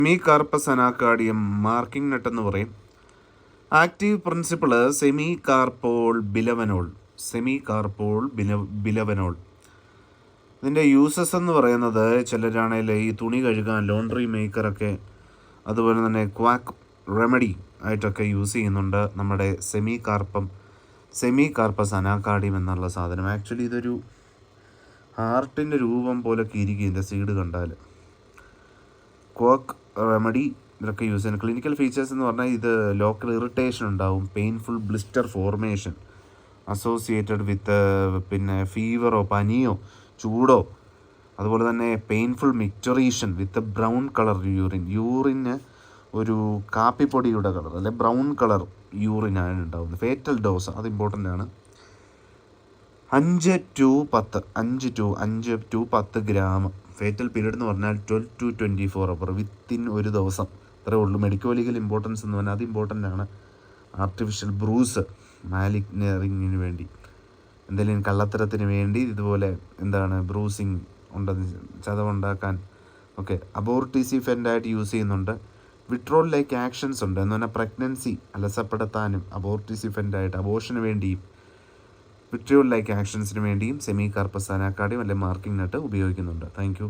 Semi carpus anacardium marking nut എന്ന് പറയും. Active principle semecarpol bhilawanol. ഇതിൻ്റെ uses എന്ന് പറയുന്നത് ചിലരാണെങ്കിൽ ഈ തുണി കഴുകാൻ ലോണ്ട്രി മേക്കറൊക്കെ അതുപോലെ തന്നെ ക്വാക്ക് റെമഡി ആയിട്ടൊക്കെ യൂസ് ചെയ്യുന്നുണ്ട് നമ്മുടെ സെമി കാർപ്പസ് അനാക്കാർഡിയം എന്നുള്ള സാധനം. ആക്ച്വലി ഇതൊരു ഹാർട്ടിൻ്റെ രൂപം പോലൊക്കെ ഇരിക്കും ഇതിൻ്റെ സീഡ് കണ്ടാൽ. ക്വാക്ക് റെമഡി ഇതൊക്കെ യൂസ് ചെയ്യുന്നത്. ക്ലിനിക്കൽ ഫീച്ചേഴ്സ് എന്ന് പറഞ്ഞാൽ ഇത് ലോക്കൽ ഇറിറ്റേഷൻ ഉണ്ടാവും, painful blister formation associated with പിന്നെ ഫീവറോ പനിയോ ചൂടോ, അതുപോലെ തന്നെ പെയിൻഫുൾ മിക്ചറീഷൻ വിത്ത് ബ്രൗൺ കളർ യൂറിന് ഒരു കാപ്പിപ്പൊടിയുടെ കളർ അല്ലെ ബ്രൗൺ കളർ യൂറിനാണ് ഉണ്ടാകുന്നത്. ഫേറ്റൽ ഡോസ് അത് ഇമ്പോർട്ടൻ്റ് ആണ്. 5 to 10 ഗ്രാം. ഫേറ്റൽ പീരീഡ് എന്ന് പറഞ്ഞാൽ 12 to 24 അവർ വിത്തിൻ ഒരു ദിവസം. അത്രേ ഉള്ളൂ. മെഡിക്കോ ലീഗൽ ഇമ്പോർട്ടൻസ് എന്ന് പറഞ്ഞാൽ അത് ഇമ്പോർട്ടൻ്റ് ആണ്. ആർട്ടിഫിഷ്യൽ ബ്രൂസ് മാലിഗ്നറിങ്ങിന് വേണ്ടി, എന്തെങ്കിലും കള്ളത്തരത്തിന് വേണ്ടി ഇതുപോലെ ബ്രൂസിങ് ചതവുണ്ടാക്കാൻ ഒക്കെ അബോർട്ടിസിഫെൻ്റായിട്ട് യൂസ് ചെയ്യുന്നുണ്ട്. വിട്രോൾ ലൈക്ക് ആക്ഷൻസ് ഉണ്ട് എന്ന് പറഞ്ഞാൽ പ്രഗ്നൻസി അലസപ്പെടുത്താനും അബോർട്ടിസിഫെൻ്റായിട്ട് അബോർഷന് വേണ്ടിയും വിട്രിയോൾ ലൈക്ക് ആക്ഷൻസിന് വേണ്ടിയും സെമി കാർപ്പസ് അനാക്കാർഡിയം അല്ലെങ്കിൽ മാർക്കിംഗ് നട്ട് ഉപയോഗിക്കുന്നുണ്ട്. Thank you.